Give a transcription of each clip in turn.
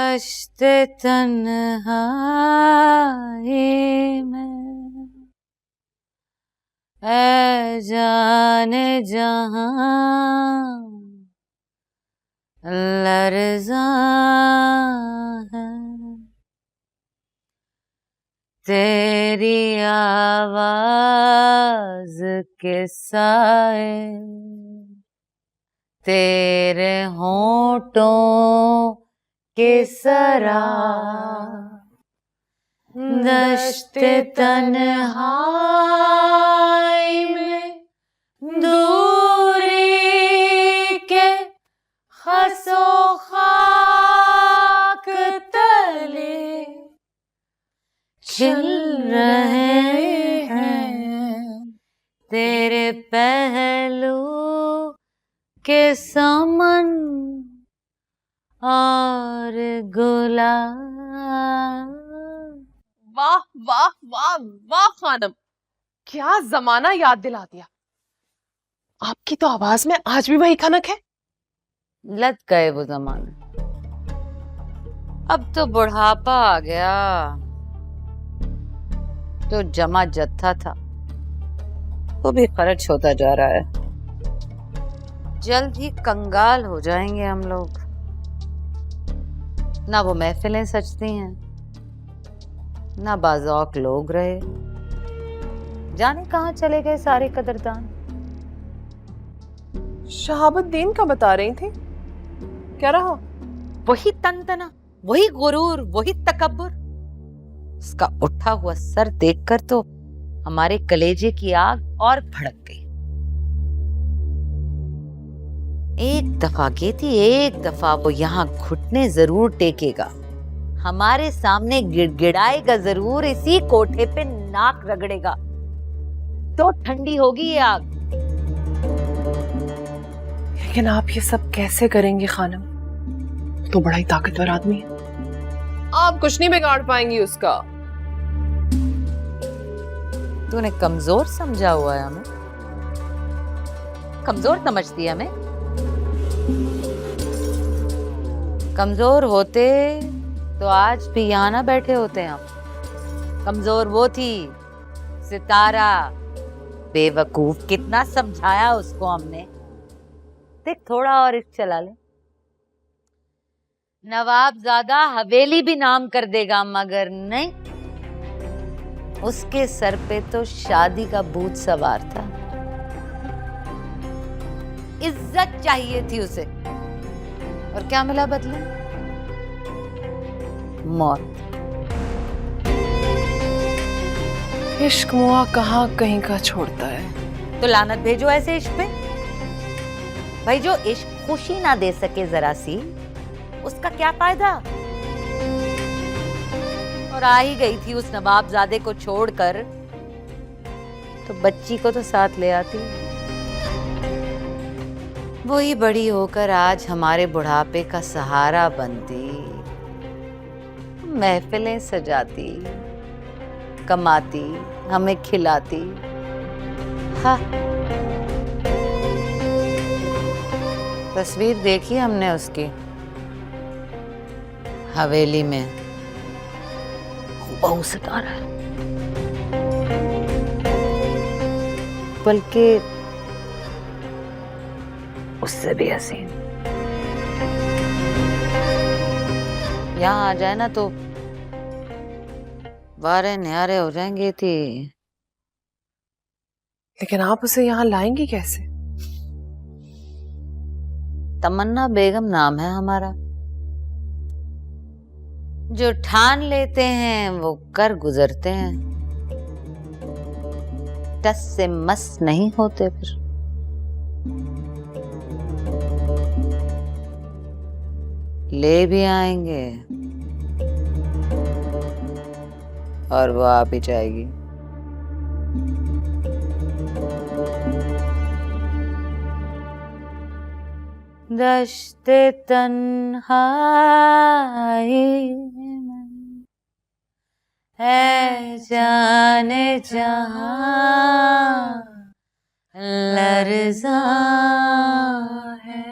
दश्त तन्हाई में ऐ जाने जहां लर्ज़ा है तेरी आवाज़ के साए तेरे होंठों के सरा दश्ते तन्हाई में दूरी के खसो खाक तले खिल रहे हैं तेरे पहलू के समन और गुलाब। वाह वाह वाह वाह खानम, क्या जमाना याद दिला दिया। आपकी तो आवाज में आज भी वही खनक है। लग गए वो जमाने, अब तो बुढ़ापा आ गया, तो जमा जत्था था वो भी खर्च होता जा रहा है। जल्द ही कंगाल हो जाएंगे हम लोग। ना वो महफिलें सजती हैं, ना बाज़ौक लोग रहे, जाने कहाँ चले गए सारे कदरदान। शहाबुद्दीन का बता रही थी, क्या रहा? वही तनतना, वही गुरूर, वही तकब्बुर। उसका उठा हुआ सर देखकर तो हमारे कलेजे की आग और भड़क गई। एक दफा कहती, एक दफा वो यहाँ घुटने जरूर टेकेगा, हमारे सामने गिड़गिड़ाएगा जरूर, इसी कोठे पे नाक रगड़ेगा तो ठंडी होगी ये आग। लेकिन आप ये सब कैसे करेंगे खानम? तो बड़ा ही ताकतवर आदमी है, आप कुछ नहीं बिगाड़ पाएंगी उसका। तूने कमजोर समझा हुआ है हमें, कमजोर समझती है हमें। कमजोर होते तो आज भी यहाँ ना बैठे होते हम। कमजोर वो थी सितारा, बेवकूफ, कितना समझाया उसको हमने। देख थोड़ा और इश्क चला ले, नवाबजादा हवेली भी नाम कर देगा, मगर नहीं, उसके सर पे तो शादी का भूत सवार था। इज्जत चाहिए थी उसे, और क्या मिला बदले? मौत। इश्क मुआ कहाँ कहीं का छोड़ता है। तो लानत भेजो ऐसे इश्क पे। भाई जो इश्क खुशी ना दे सके जरा सी, उसका क्या फायदा? और आ ही गई थी उस नवाबजादे को छोड़कर, तो बच्ची को तो साथ ले आती। वही बड़ी होकर आज हमारे बुढ़ापे का सहारा बनती, महफिलें सजाती, कमाती, हमें खिलाती। हाँ, तस्वीर देखी हमने उसकी हवेली में, बहु सितारा है, बल्कि उससे भी हसीन। यहाँ आ जाए ना तो वारे न्यारे हो जाएंगे थी। लेकिन आप उसे यहाँ लाएंगी कैसे? तमन्ना बेगम नाम है हमारा। जो ठान लेते हैं वो कर गुजरते हैं, टस से मस नहीं होते। फिर ले भी आएंगे और वो आ भी जाएगी। दश्ते तन्हाई में है जाने जहां लर्ज़ा है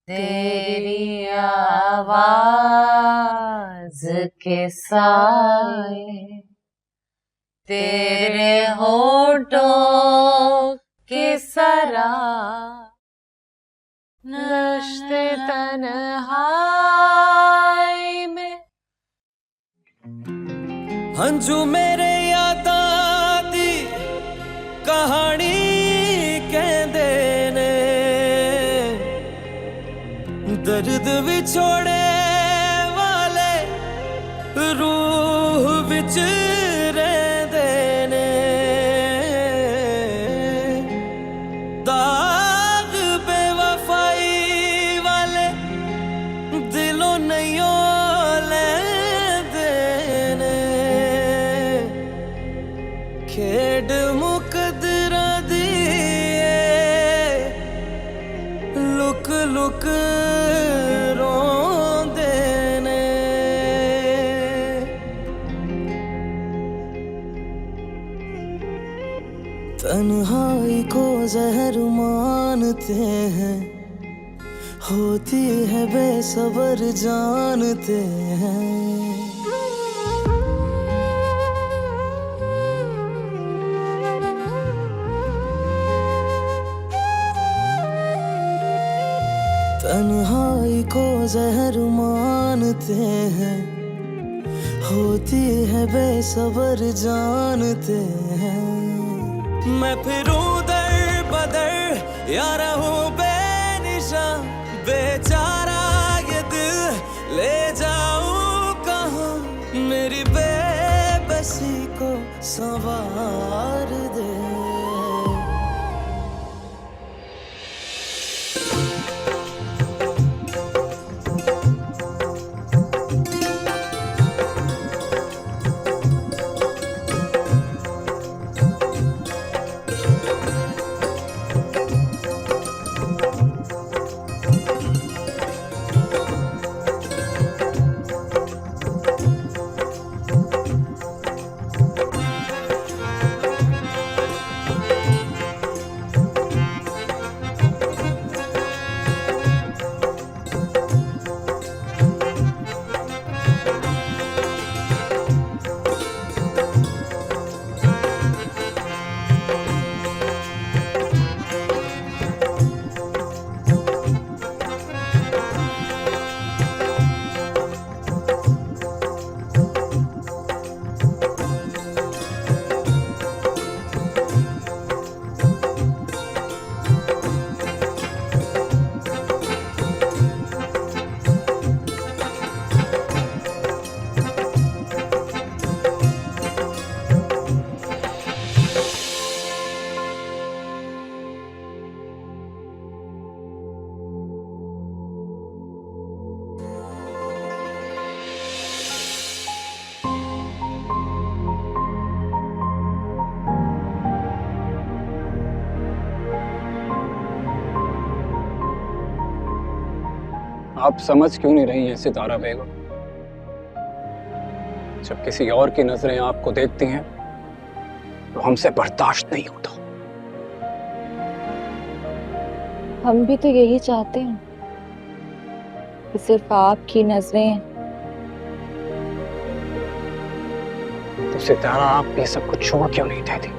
तेरी आवाज़ आवाज के साए, तेरे होठों के सरा, नश्ते तन्हाई में। हंजू मेरे यादां दी कहानी कहंदे ने, दर्द विछोड़े वाले रूह विच रहिंदे ने, दाग बेवफाई वाले दिलों नहीं लैंदे ने, खेड मुकदरा दी लुक लुक रोंदे ने। तन्हाई को जहर मानते हैं, होती है बेसबर जानते हैं। तन्हाई को जहर मानते हैं, होती है बेसबर जानते हैं। मैं फिरूं दर बदर या रहूं बेनिशां, बेचारा ये दिल ले जाऊं कहां, मेरी बेबसी को संवार दे। आप समझ क्यों नहीं रही हैं सितारा बेगम? जब किसी और की नजरें आपको देखती हैं तो हमसे बर्दाश्त नहीं होता। हम भी तो यही चाहते हैं कि सिर्फ आपकी नजरें। तो सितारा आप ये सब कुछ छोड़ क्यों नहीं देती?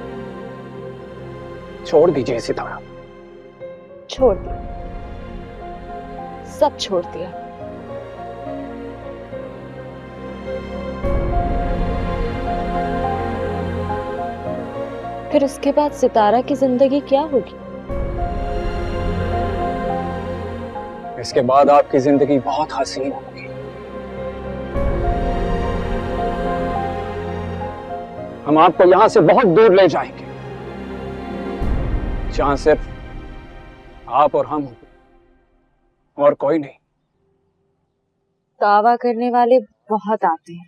छोड़ दीजिए सितारा। छोड़ दिया, सब छोड़ दिया। फिर उसके बाद सितारा की जिंदगी क्या होगी? इसके बाद आपकी जिंदगी बहुत हसीन होगी। हम आपको यहां से बहुत दूर ले जाएंगे, जहां सिर्फ आप और हम, और कोई नहीं। दावा करने वाले बहुत आते हैं,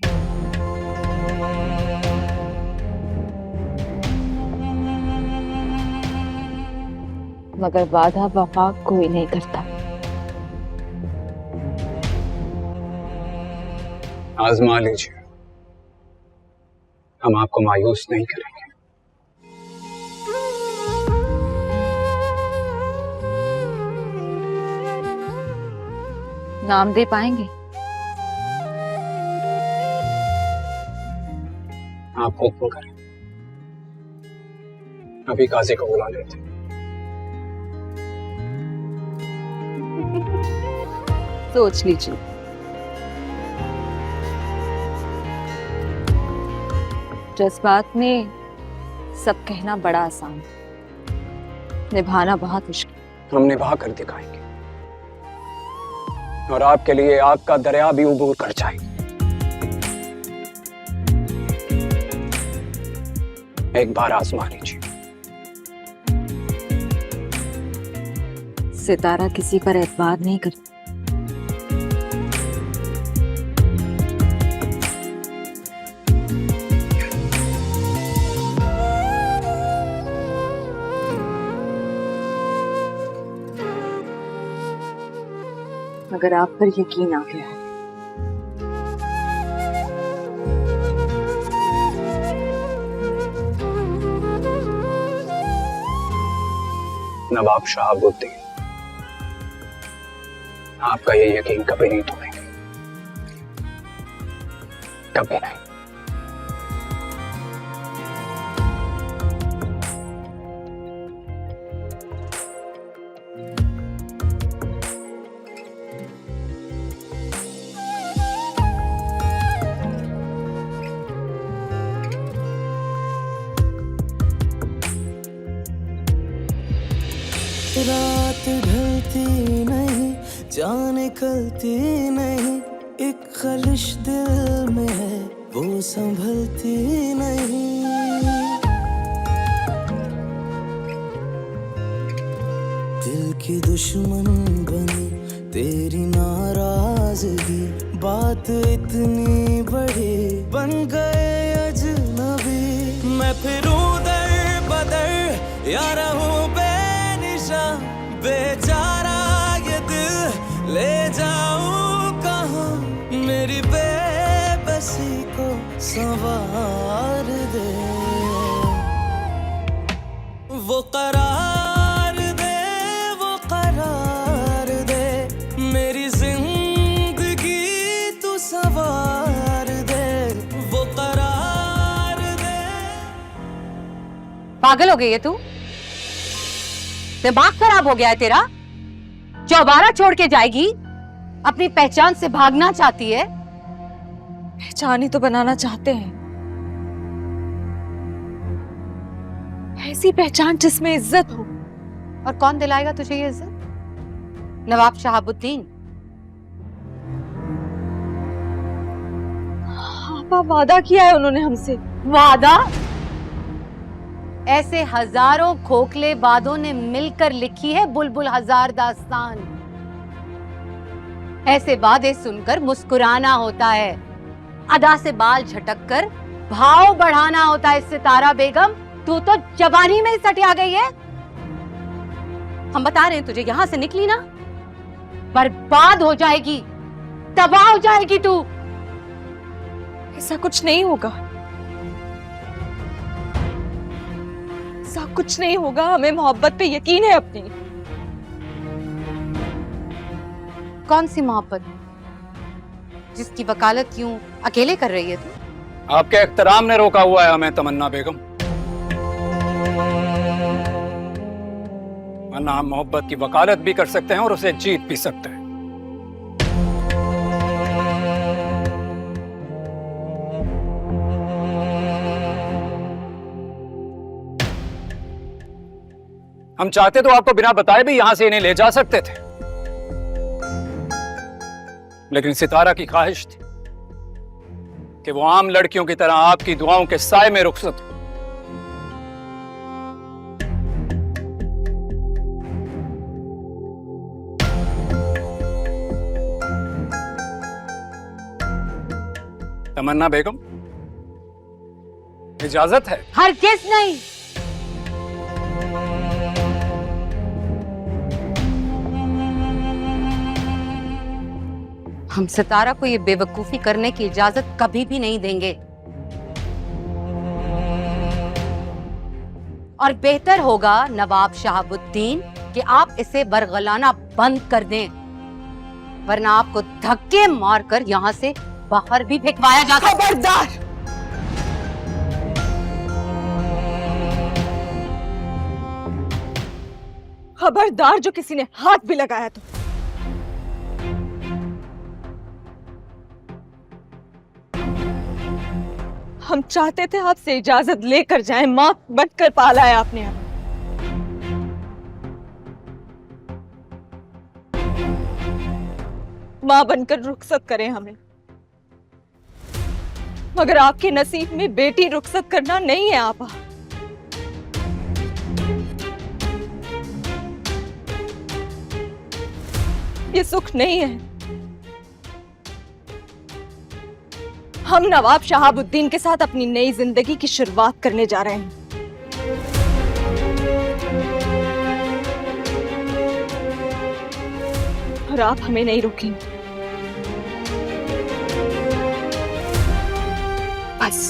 मगर वादा वफा कोई नहीं करता। आजमा लीजिए, हम आपको मायूस नहीं करेंगे। नाम दे पाएंगे? आप हुक्म करें, अभी काजी को बुला लेते हैं। सोच लीजिए। जज्बात में सब कहना बड़ा आसान, निभाना बहुत मुश्किल। हम निभा कर दिखाएंगे और आपके लिए आग का दरिया भी उबूर कर जाएगी। एक बार आजमा लीजिए। सितारा किसी पर एतबार नहीं करती। अगर आप पर यकीन आ गया है नवाब शहाबुद्दीन, आपका ये यकीन कभी नहीं तोड़ेंगे, कभी नहीं। रात ढलती नहीं, जान निकलती नहीं, एक खलिश दिल में है वो संभलती नहीं। दिल की दुश्मन बनी तेरी नाराजगी, बात इतनी बड़ी बन गए अजनबी। मैं फिरूं दर बदर या रहूं बेचारा ये दिल ले जाऊं कहाँ, मेरी बेबसी को संवार दे, वो करार दे, वो करार दे, मेरी जिंदगी तू संवार दे, वो करार दे। पागल हो गई है तू? दिमाग खराब हो गया है तेरा? चौबारा छोड़ के जाएगी? अपनी पहचान से भागना चाहती है? पहचान ही तो बनाना चाहते हैं, ऐसी पहचान जिसमें इज्जत हो। और कौन दिलाएगा तुझे ये इज्जत? नवाब शहाबुद्दीन। आपा वादा किया है उन्होंने हमसे। वादा? ऐसे हजारों खोखले वादों ने मिलकर लिखी है बुलबुल हजार दास्तान। ऐसे वादे सुनकर मुस्कुराना होता है, अदा से बाल झटक कर भाव बढ़ाना होता है। सितारा बेगम, तू तो जवानी में ही सटिया गई है। हम बता रहे हैं तुझे, यहां से निकली ना बर्बाद हो जाएगी, तबाह हो जाएगी तू। ऐसा कुछ नहीं होगा, ऐसा कुछ नहीं होगा। हमें मोहब्बत पे यकीन है अपनी। कौन सी मोहब्बत जिसकी वकालत यूं अकेले कर रही है तू? आपके एहतराम ने रोका हुआ है हमें तमन्ना बेगम, वरना हम मोहब्बत की वकालत भी कर सकते हैं और उसे जीत भी सकते हैं। हम चाहते तो आपको बिना बताए भी यहां से इन्हें ले जा सकते थे, लेकिन सितारा की ख्वाहिश थी कि वो आम लड़कियों की तरह आपकी दुआओं के साए में रुखसत हो। तमन्ना बेगम, इजाजत है? हरगिज़ नहीं। हम सितारा को ये बेवकूफी करने की इजाजत कभी भी नहीं देंगे। और बेहतर होगा नवाब शहाबुद्दीन कि आप इसे बरगलाना बंद कर दें, वरना आपको धक्के मारकर यहां से बाहर भी फेंकवाया जा सकता है। खबरदार! खबरदार जो किसी ने हाथ भी लगाया तो। हम चाहते थे आपसे इजाजत लेकर जाएं, मां बनकर पाला है आपने हमें। मां बनकर रुखसत करें हमें, मगर आपके नसीब में बेटी रुखसत करना नहीं है आपा। ये सुख नहीं है। हम नवाब शहाबुद्दीन के साथ अपनी नई जिंदगी की शुरुआत करने जा रहे हैं। और आप हमें नहीं रोकेंगे। बस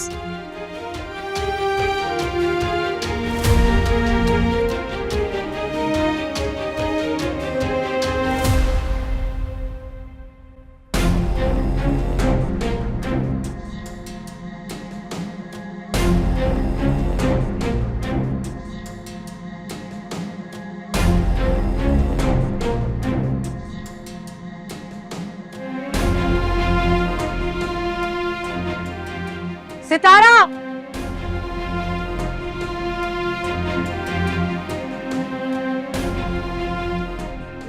सितारा,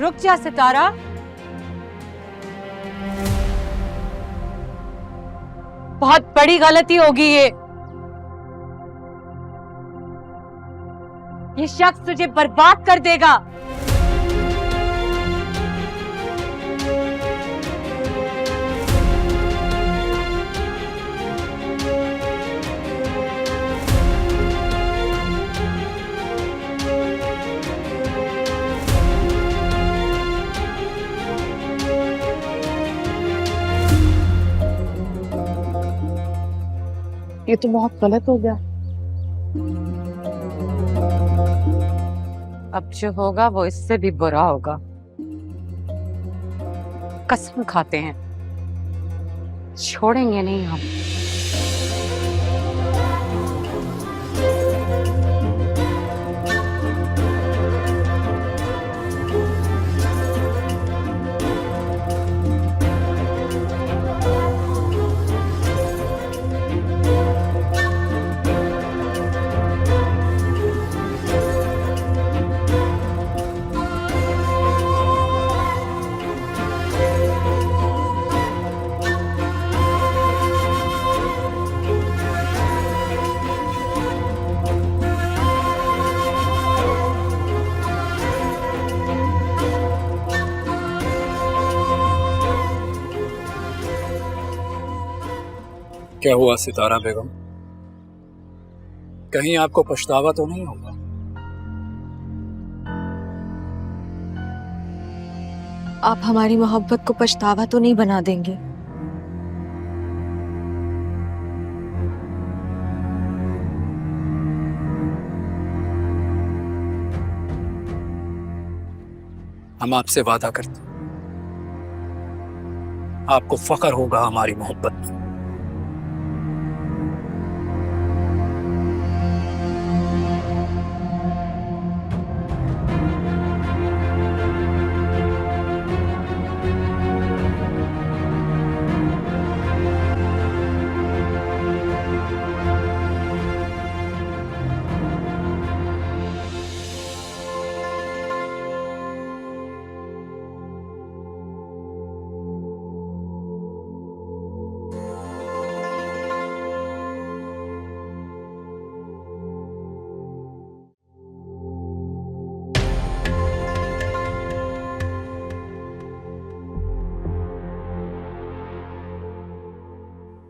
रुक जा सितारा। बहुत बड़ी गलती होगी ये शख्स तुझे बर्बाद कर देगा। ये तो बहुत गलत हो गया। अब जो होगा वो इससे भी बुरा होगा। कसम खाते हैं छोड़ेंगे नहीं हम। क्या हुआ सितारा बेगम? कहीं आपको पछतावा तो नहीं होगा? आप हमारी मोहब्बत को पछतावा तो नहीं बना देंगे? हम आपसे वादा करते हैं, आपको फख्र होगा हमारी मोहब्बत में।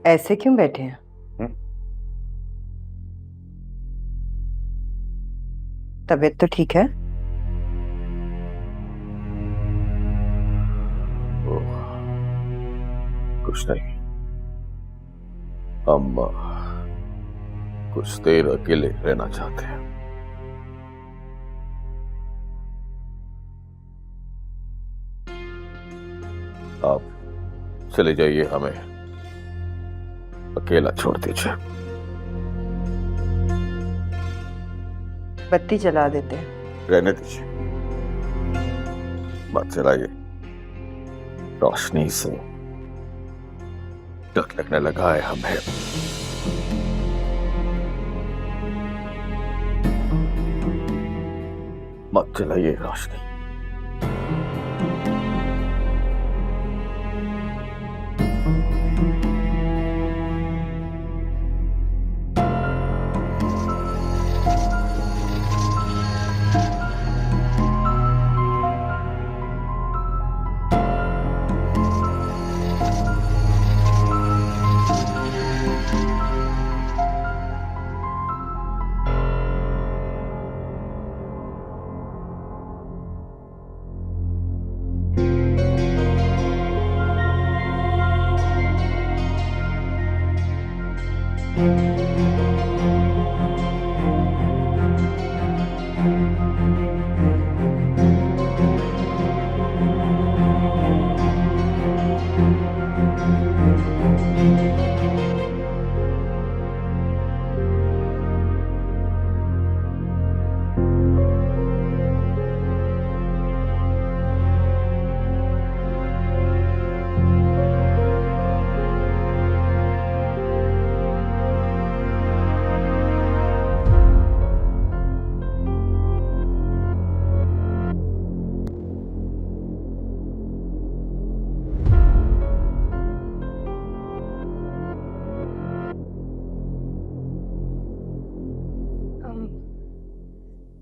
ऐसे क्यों बैठे हैं? तबीयत तो ठीक है? कुछ नहीं, हम कुछ देर अकेले रहना चाहते हैं। आप चले जाइए, हमें अकेला छोड़ दीजिए। बत्ती जला देते हैं। रहने दीजिए। मत चलाइए, रोशनी से डर लगने लगा है हमें। मत चलाइए रोशनी।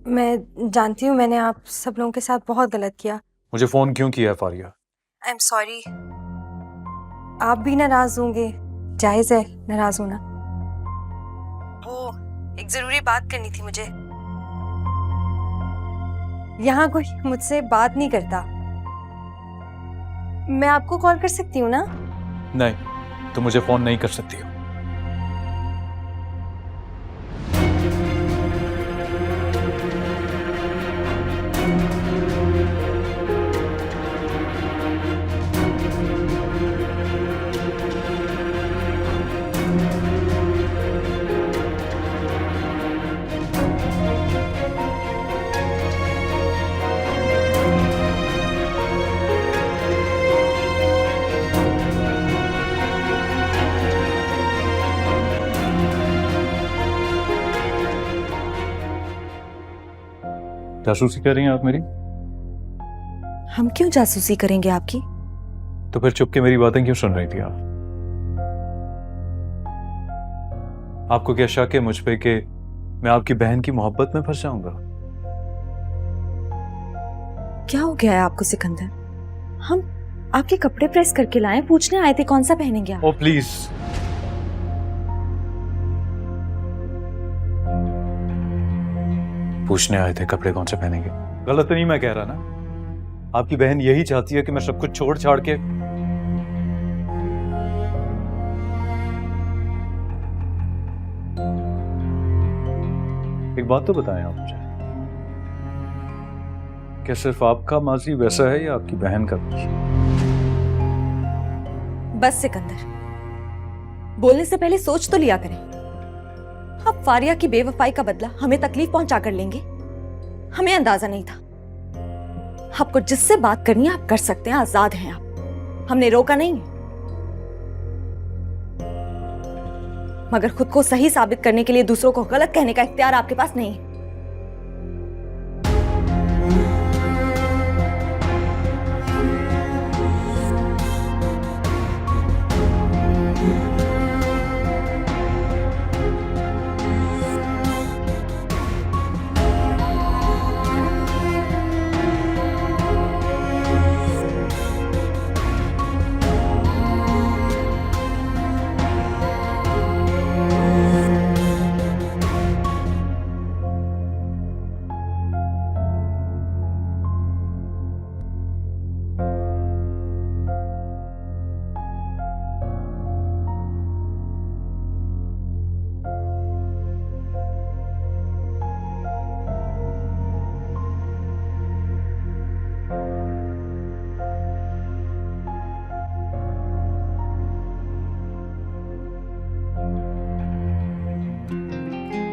मैं जानती हूँ मैंने आप सब लोगों के साथ बहुत गलत किया। मुझे फोन क्यों किया है फारिया? I am sorry. आप भी नाराज होंगे, जायज है नाराज होना। वो एक जरूरी बात करनी थी मुझे। यहाँ कोई मुझसे बात नहीं करता। मैं आपको कॉल कर सकती हूँ ना? नहीं, तुम मुझे फोन नहीं कर सकती हो। जासूसी कर रही हैं आप मेरी? हम क्यों जासूसी करेंगे आपकी? तो फिर चुप के मेरी बातें क्यों सुन रही थी आप? आपको क्या शक है मुझ पे कि मैं आपकी बहन की मोहब्बत में फंस जाऊंगा? क्या हो गया है आपको सिकंदर? हम आपके कपड़े प्रेस करके लाए, पूछने आए थे कौन सा पहनेंगे आप। ओ प्लीज, पूछने आए थे कपड़े कौन से पहनेंगे? गलत तो नहीं मैं कह रहा ना? आपकी बहन यही चाहती है कि मैं सब कुछ छोड़ छाड़ के एक बात तो बताएं आप मुझे, क्या सिर्फ आपका माजी वैसा है या आपकी बहन का भी? बस सिकंदर, बोलने से पहले सोच तो लिया करें। आप फारिया की बेवफाई का बदला हमें तकलीफ पहुंचा कर लेंगे, हमें अंदाजा नहीं था। आपको जिससे बात करनी है आप कर सकते हैं, आजाद हैं आप, हमने रोका नहीं। मगर खुद को सही साबित करने के लिए दूसरों को गलत कहने का इख्तियार आपके पास नहीं।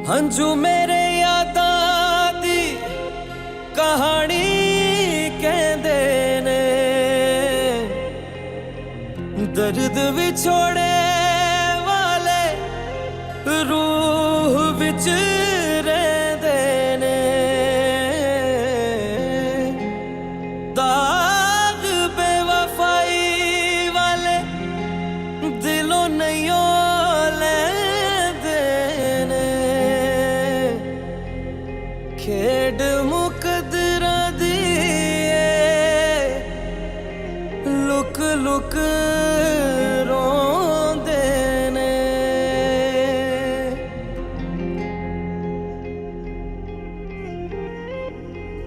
हंजू मेरे यादां दी कहानी कहंदे दर्द विछोड़े वाले रूह विच रहंदे ने दाग बेवफाई वाले दिलों नहीं लैंदे ने खेड मुकदरा दी लुक लुक रोंदे ने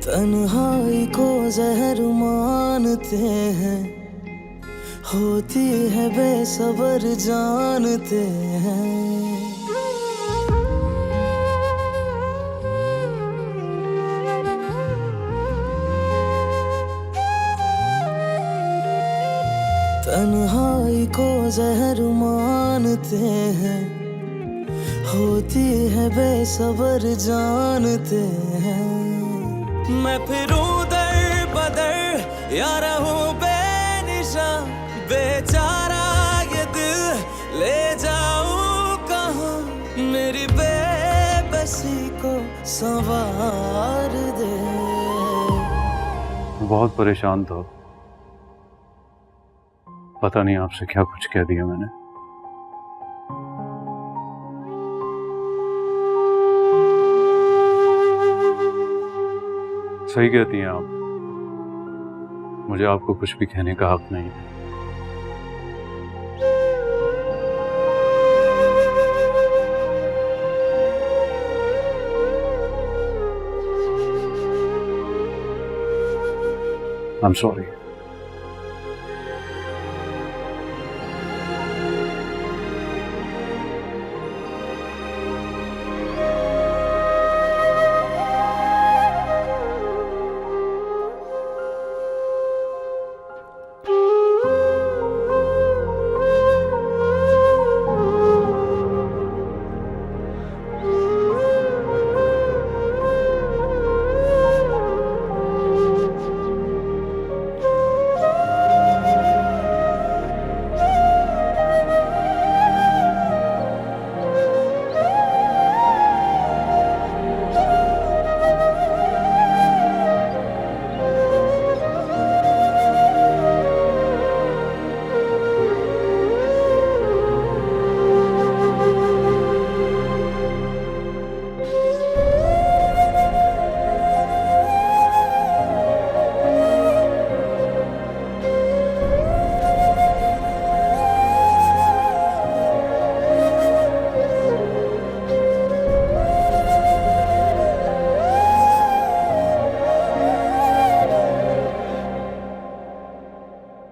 तन्हाई को जहर मानते हैं होती है बेसबर जानते हैं तन्हाई को जहर मानते हैं होती है बेसबर जानते हैं मैं फिरूं दर बदर या रहूं बेनिशा बेचारा ये दिल ले जाऊं कहाँ मेरी बेबसी को संवार दे बहुत परेशान था, पता नहीं आपसे क्या कुछ कह दिया मैंने। सही कहती हैं आप, मुझे आपको कुछ भी कहने का हक नहीं है। I'm sorry.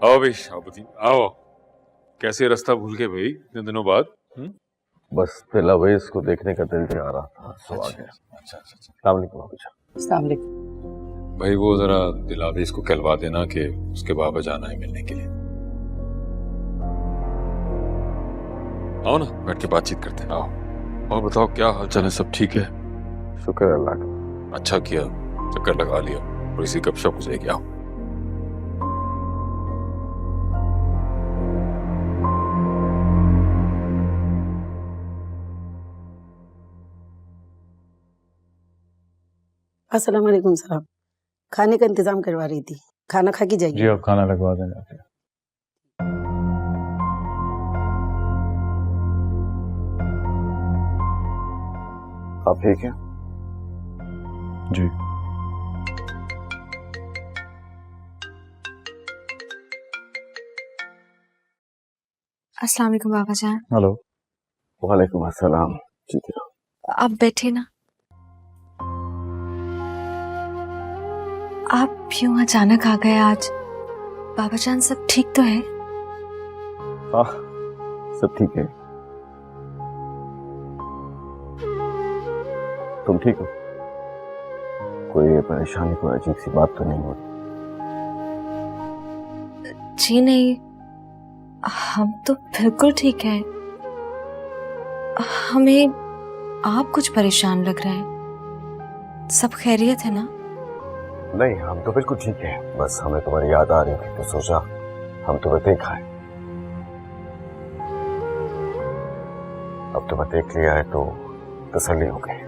आओ भाई शाहबुद्दीन आओ। कैसे रास्ता भूल गए भाई इतने दिनों बाद? बस पहला वही इसको देखने का दिल आ रहा था, सो आ गया। अच्छा अच्छा अच्छा। अस्सलाम वालेकुम बाबूजान। अस्सलाम वालेकुम। भाई वो जरा दिलावेश को कहलवा देना कि उसके बाबा जाना है मिलने के लिए। आओ ना बैठ के बातचीत करते हैं। आओ और बताओ क्या हाल चाल है, सब ठीक है? शुक्र है अल्लाह का। अच्छा किया चक्कर लगा लिया, थोड़ी सी गपशप हो जाएगी। आओ। अस्सलाम वालेकुम साहब, खाने का इंतजाम करवा रही थी, खाना खा के जाइए। जी आप खाना लगवा दें जाके। आप ठीक हैं? जी अस्सलाम वालेकुम बाबा जान। हेलो। वालेकुम अस्सलाम। ठीक है आप बैठे ना। आप क्यों अचानक आ गए आज? बाबा जान सब ठीक तो है? हाँ सब ठीक है। तुम ठीक हो? कोई परेशानी, कोई अजीब सी बात तो नहीं हो? जी नहीं, हम तो बिल्कुल ठीक हैं। हमें आप कुछ परेशान लग रहे हैं। सब खैरियत है ना? नहीं हम तो बिल्कुल ठीक है, बस हमें तुम्हारी याद आ रही थी तो सोचा हम तुम्हें देखाएं। अब तुम्हें देख लिया है तो तसल्ली हो गई।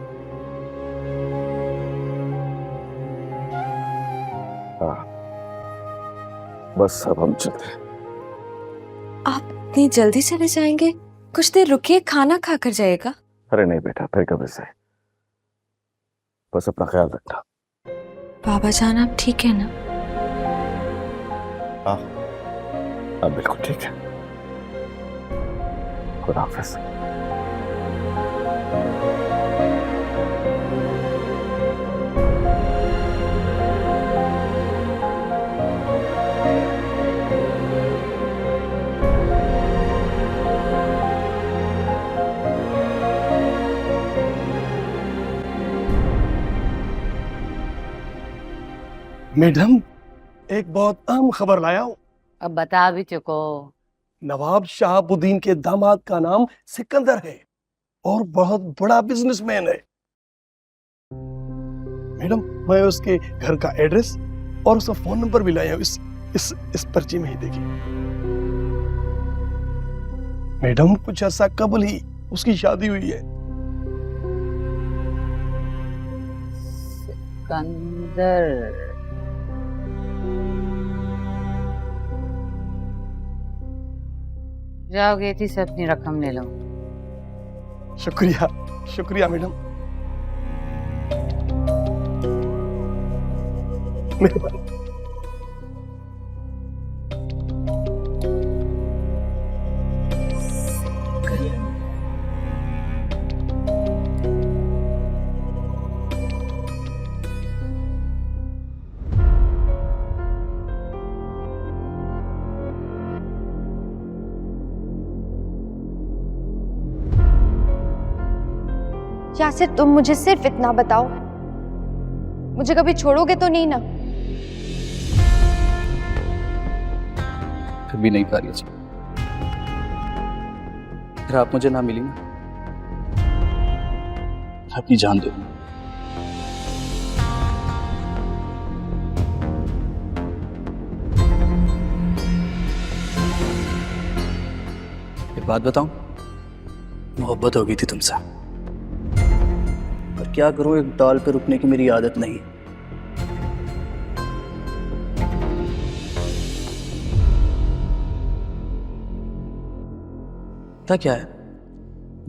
हाँ, बस अब हम चलते हैं। आप इतनी जल्दी चले जाएंगे? कुछ देर रुकिए, खाना खाकर जाएगा। अरे नहीं बेटा, फिर कभी से। बस अपना ख्याल रखना। बाबा जान आप ठीक है ना? हाँ हाँ, बिल्कुल ठीक है। खुदा हाफिज। मैडम, एक बहुत अहम खबर लाया हूँ। अब बता भी चुको। नवाब शहाबुद्दीन के दामाद का नाम सिकंदर है और बहुत बड़ा बिजनेसमैन है। मैडम, मैं उसके घर का एड्रेस और उसका फोन नंबर भी लाया हूँ। इस पर्ची में ही देखिए। मैडम, कुछ अर्सा कबल ही उसकी शादी हुई है। सिकंदर, जाओगे थी से अपनी रकम ले लो। शुक्रिया शुक्रिया मैडम। मेहरबानी। यासिर, तुम मुझे सिर्फ इतना बताओ, मुझे कभी छोड़ोगे तो नहीं ना? कभी नहीं फारिया जी। अगर आप मुझे ना मिली ना, अपनी जान दे दूंगा। एक बात बताऊं, मोहब्बत हो गई थी तुमसे, पर क्या करूं, एक डाल पे रुकने की मेरी आदत नहीं। था क्या है,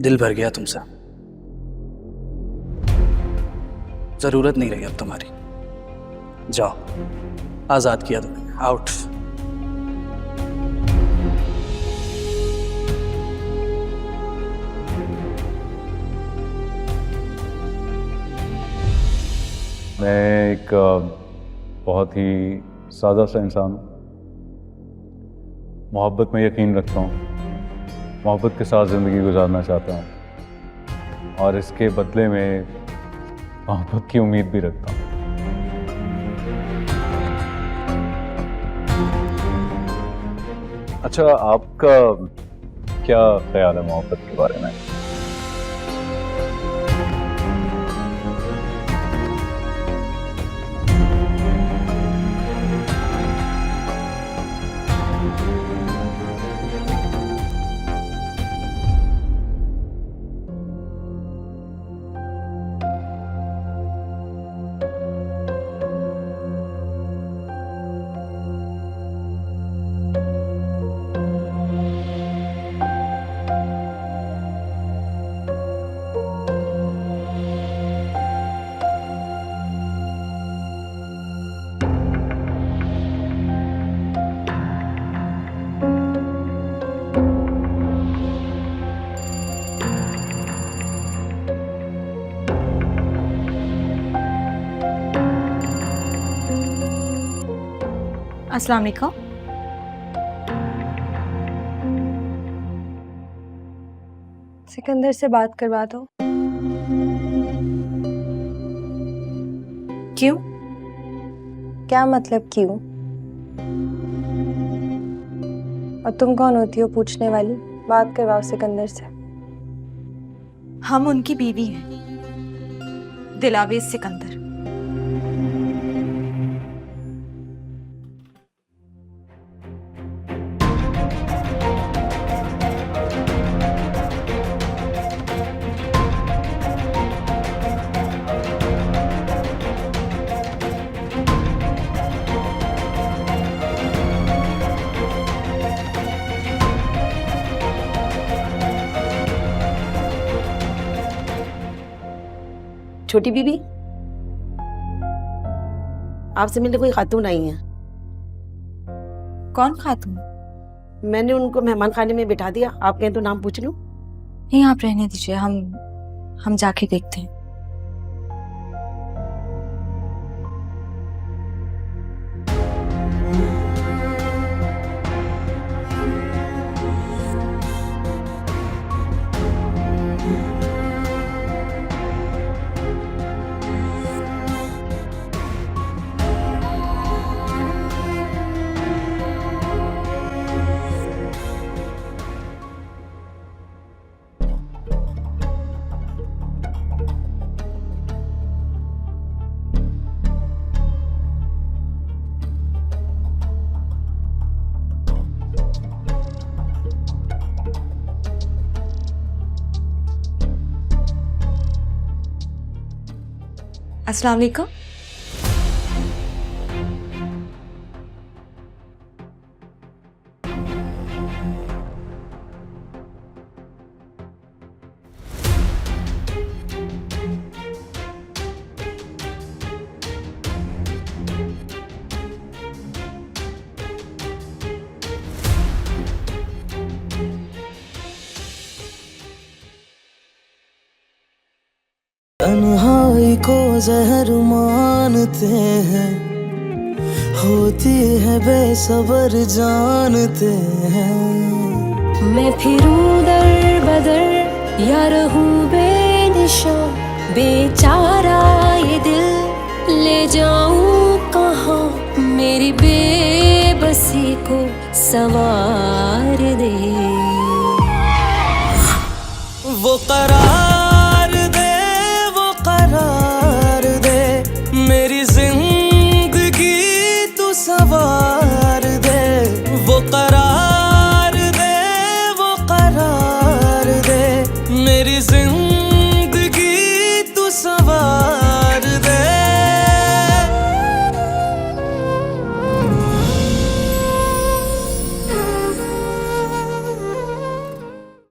दिल भर गया तुमसे, जरूरत नहीं रही अब तुम्हारी। जाओ, आजाद किया तुम्हें, आउट। मैं एक बहुत ही सादा सा इंसान हूँ। मोहब्बत में यकीन रखता हूँ, मोहब्बत के साथ ज़िंदगी गुजारना चाहता हूँ और इसके बदले में मोहब्बत की उम्मीद भी रखता हूँ। अच्छा, आपका क्या ख्याल है मोहब्बत के बारे में? अस्सलाम वालेकुम। सिकंदर से बात करवा दो। क्यों? क्या मतलब क्यों? और तुम कौन होती हो पूछने वाली? बात करवाओ सिकंदर से। हम उनकी बीवी हैं, दिलावेज सिकंदर। छोटी बीबी, आपसे मिलने कोई खातून आई है। कौन खातून? मैंने उनको मेहमान खाने में बिठा दिया, आप कहें तो नाम पूछ लूं? नहीं, आप रहने दीजिए, हम जाके देखते हैं। अस्सलाम वालेकुम। तन्हाई को जहर मानते हैं, होती है बेसबर जानते हैं। मैं फिरूं दर बदर या रहूं बेनिशान, बेचारा ये दिल ले जाऊं कहाँ, मेरी बेबसी को संवार दे। वो करार दे, वो करार दे, मेरी जिंदगी तू सवार दे। वो करार दे, वो करार दे, मेरी जिंदगी